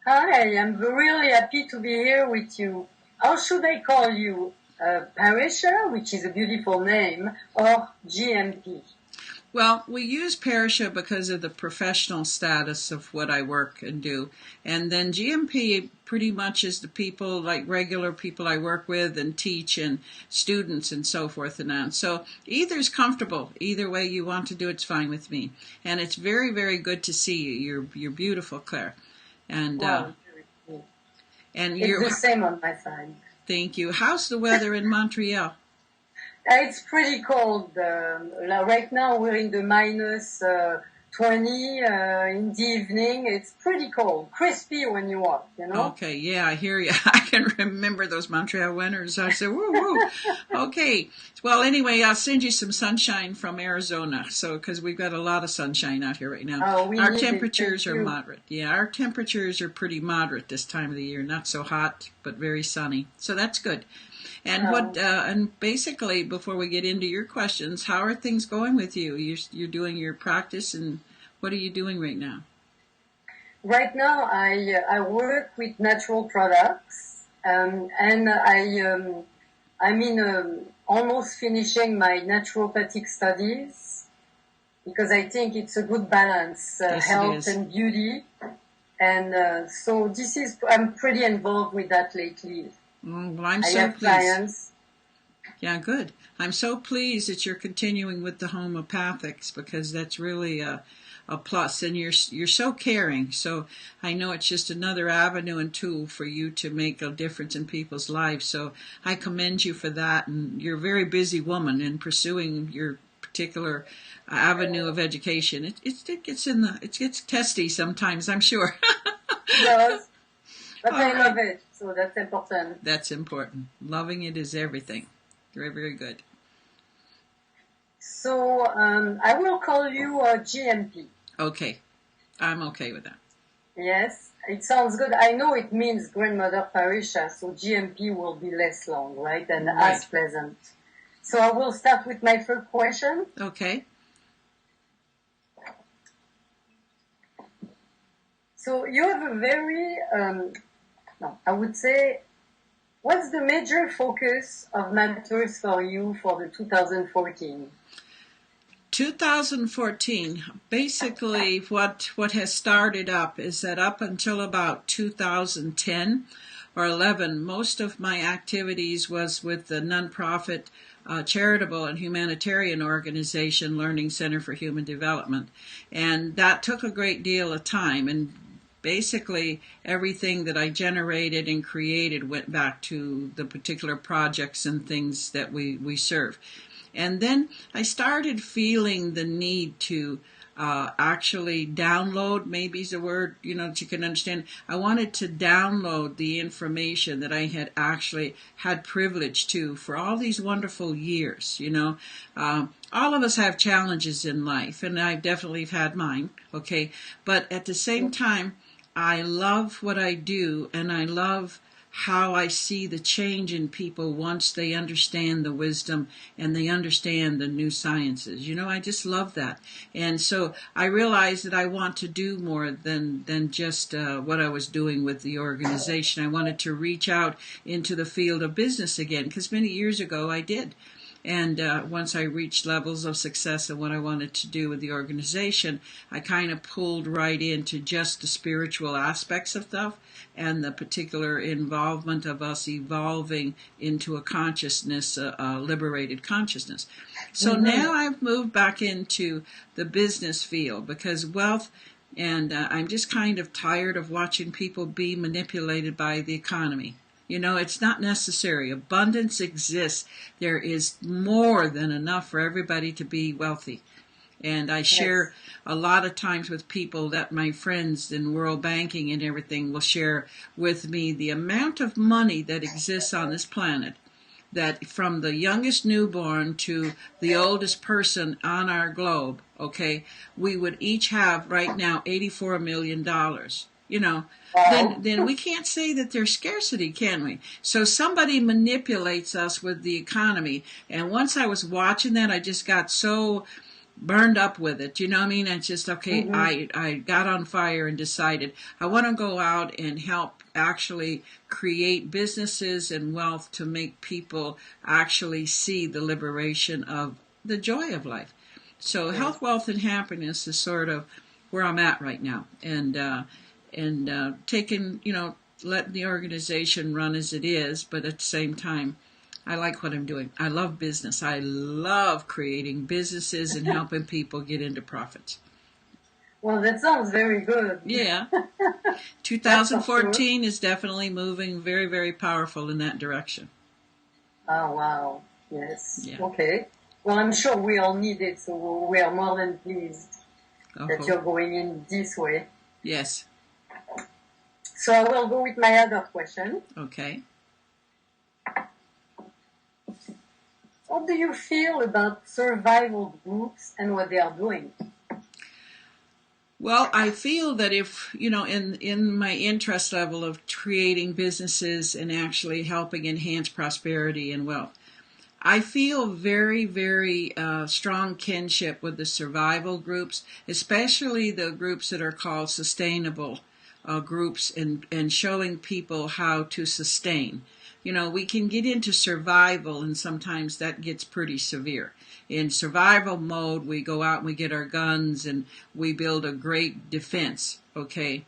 Hi, I'm really happy to be here with you. How should I call you? Parisha, which is a beautiful name, or GMP? Well, we use Parisha because of the professional status of what I work and do. And then GMP pretty much is the people, like regular people I work with and teach and students and so forth and on. So either's comfortable. Either way you want to do it's fine with me. And it's very, very good to see you. You're beautiful, Claire. And Wow, and it's you're the same on my side. thank you. How's the weather in Montreal? It's pretty cold. Right now we're in the minus 20 in the evening. It's pretty cold, crispy when you walk, you know? Okay, yeah, I hear you. I can remember those Montreal winters. I said, woo woo. Okay, well, anyway, I'll send you some sunshine from Arizona. So, because we've got a lot of sunshine out here right now. We Our need it. temperatures Thank are you. moderate. Yeah, our temperatures are pretty moderate this time of the year. Not so hot, but very sunny. So that's good. And and basically, before we get into your questions, how are things going with you? You're doing your practice, and what are you doing right now? Right now, I work with natural products, and I'm in almost finishing my naturopathic studies because I think it's a good balance, Yes, it health is. and beauty, and so this is I'm pretty involved with that lately. Well, I'm I so have pleased. clients. Yeah, good. I'm so pleased that you're continuing with the homeopathics because that's really a plus, and you're so caring. So I know it's just another avenue and tool for you to make a difference in people's lives. So I commend you for that, and you're a very busy woman in pursuing your particular avenue of education. It gets testy sometimes, I'm sure. Yes, but All I right, love it, so that's important. that's important. Loving it is everything. Very, very good. So I will call you GMP. Okay, I'm okay with that. Yes, it sounds good. I know it means grandmother Parisha, so GMP will be less long, right? And as Right. pleasant. So I will start with my first question. Okay. So you have a very, no, I would say, what's the major focus of matters for you for the 2014? 2014, basically what has started up is that up until about 2010 or 11, most of my activities was with the nonprofit charitable and humanitarian organization Learning Center for Human Development. And that took a great deal of time, and basically everything that I generated and created went back to the particular projects and things that we serve. And then I started feeling the need to actually download, maybe is a word, that you can understand. I wanted to download the information that I had actually had privilege to for all these wonderful years. All of us have challenges in life, and I've definitely had mine, okay? But at the same time, I love what I do, and I love how I see the change in people once they understand the wisdom and they understand the new sciences. I just love that. And so I realized that I want to do more than just what I was doing with the organization. I wanted to reach out into the field of business again, because many years ago I did. And once I reached levels of success in what I wanted to do with the organization, I kind of pulled right into just the spiritual aspects of stuff and the particular involvement of us evolving into a consciousness, a liberated consciousness. So now I've moved back into the business field because wealth, and I'm just kind of tired of watching people be manipulated by the economy. It's not necessary. Abundance exists. There is more than enough for everybody to be wealthy. And I share Yes. a lot of times with people that my friends in world banking and everything will share with me the amount of money that exists on this planet, that from the youngest newborn to the oldest person on our globe, okay, we would each have right now $84 million. Then Wow. then we can't say that there's scarcity, can we? So somebody manipulates us with the economy. And once I was watching that, I just got so burned up with it. You know what I mean? It's just, okay, Mm-hmm. I got on fire and decided I want to go out and help actually create businesses and wealth to make people actually see the liberation of the joy of life. So Yes. health, wealth, and happiness is sort of where I'm at right now, and taking, letting the organization run as it is, but at the same time, I like what I'm doing. I love business. I love creating businesses and helping people get into profits. Well, that sounds very good. Yeah. That's for sure. 2014 is definitely moving very, very powerful in that direction. Oh, wow. Yes. Yeah. Okay. Well, I'm sure we all need it, so we are more than pleased that Oh, you're going in this way. yes. So I will go with my other question. Okay. What do you feel about survival groups and what they are doing? Well, I feel that if, in my interest level of creating businesses and actually helping enhance prosperity and wealth, I feel very, very strong kinship with the survival groups, especially the groups that are called sustainable groups, and showing people how to sustain. We can get into survival, and sometimes that gets pretty severe. In survival mode, we go out and we get our guns and we build a great defense, okay?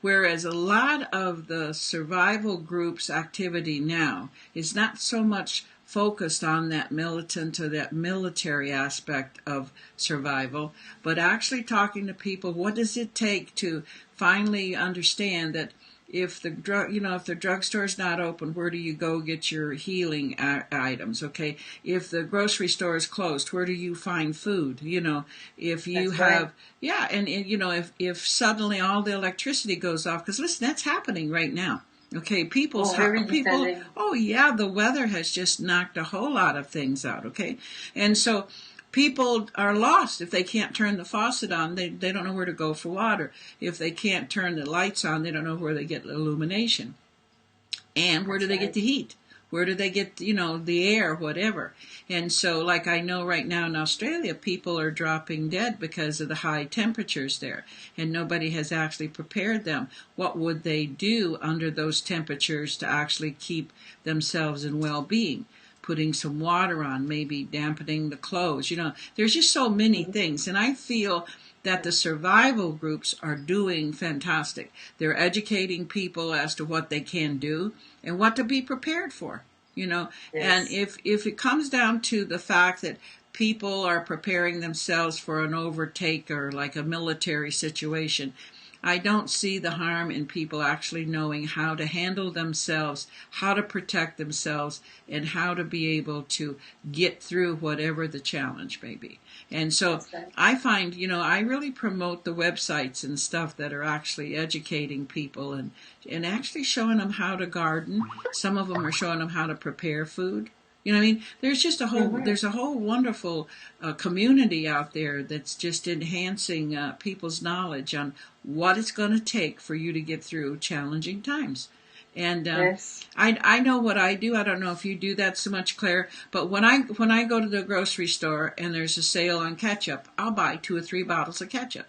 Whereas a lot of the survival groups' activity now is not so much focused on that militant or that military aspect of survival, but actually talking to people, what does it take to finally understand that if the drugstore's not open, where do you go get your healing items? Okay, if the grocery store is closed, where do you find food? If you That's have, right. yeah, and if suddenly all the electricity goes off, because listen, that's happening right now. Okay, Oh, very people. depending. Oh yeah, the weather has just knocked a whole lot of things out. Okay, and so people are lost if they can't turn the faucet on. They don't know where to go for water. If they can't turn the lights on, they don't know where they get illumination. And where do That's they get right. the heat? Where do they get, the air, whatever? And so, like I know right now in Australia, people are dropping dead because of the high temperatures there. And nobody has actually prepared them. What would they do under those temperatures to actually keep themselves in well being? Putting some water on, maybe dampening the clothes. There's just so many Mm-hmm. things. And I feel that the survival groups are doing fantastic. They're educating people as to what they can do and what to be prepared for. And Yes. if it comes down to the fact that people are preparing themselves for an overtake or like a military situation, I don't see the harm in people actually knowing how to handle themselves, how to protect themselves, and how to be able to get through whatever the challenge may be. And so That's right. I find, I really promote the websites and stuff that are actually educating people and actually showing them how to garden. Some of them are showing them how to prepare food. You know what I mean? Mm-hmm. There's a whole wonderful community out there that's just enhancing people's knowledge on what it's going to take for you to get through challenging times. And Yes. I know what I do. I don't know if you do that so much, Claire. But when I go to the grocery store and there's a sale on ketchup, I'll buy 2 or 3 bottles of ketchup,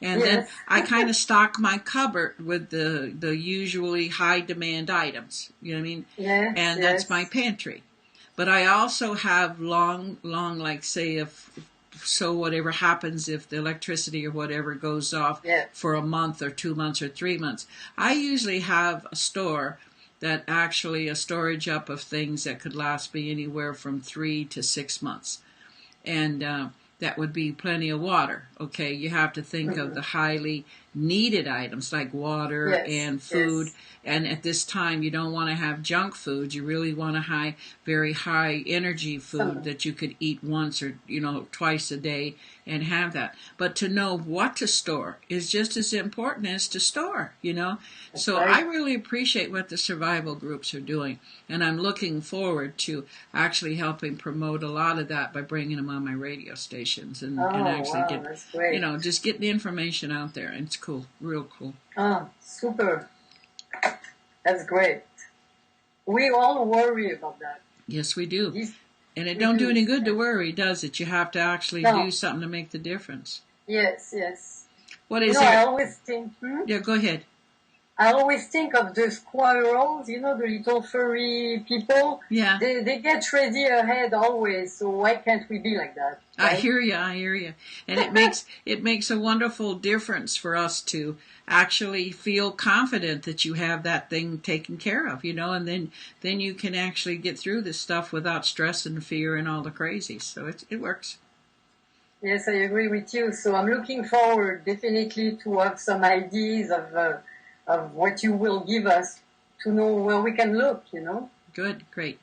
and then Yes. I kind of stock my cupboard with the usually high demand items. You know what I mean? Yes. And that's my Yes. pantry. But I also have long, like say if so whatever happens if the electricity or whatever goes off Yes. for a month or 2 months or 3 months, I usually have a store that actually a storage up of things that could last me anywhere from 3 to 6 months, and that would be plenty of water. Okay, you have to think of Mm-hmm. the highly needed items like water Yes. and food. Yes. And at this time, you don't want to have junk food. You really want to have very high energy food Some. that you could eat once or twice a day and have that. But to know what to store is just as important as to store. That's So I right. really appreciate what the survival groups are doing, and I'm looking forward to actually helping promote a lot of that by bringing them on my radio stations and Oh, actually wow. get That's great. just getting the information out there. And it's cool, real cool. Oh, super. That's great. We all worry about that. Yes, we do. This And it We don't do do. any good to Yes. worry, does it? You have to actually No. do something to make the difference. Yes, yes. What You is know, I there? always think, Yeah, go ahead. I always think of the squirrels, you know, the little furry people. Yeah. They get ready ahead always, so why can't we be like that, I right? hear you. I hear you. And it makes a wonderful difference for us to actually feel confident that you have that thing taken care of, and then you can actually get through this stuff without stress and fear and all the crazy. So it works. Yes, I agree with you. So I'm looking forward definitely to have some ideas of what you will give us to know where we can look, Good, great.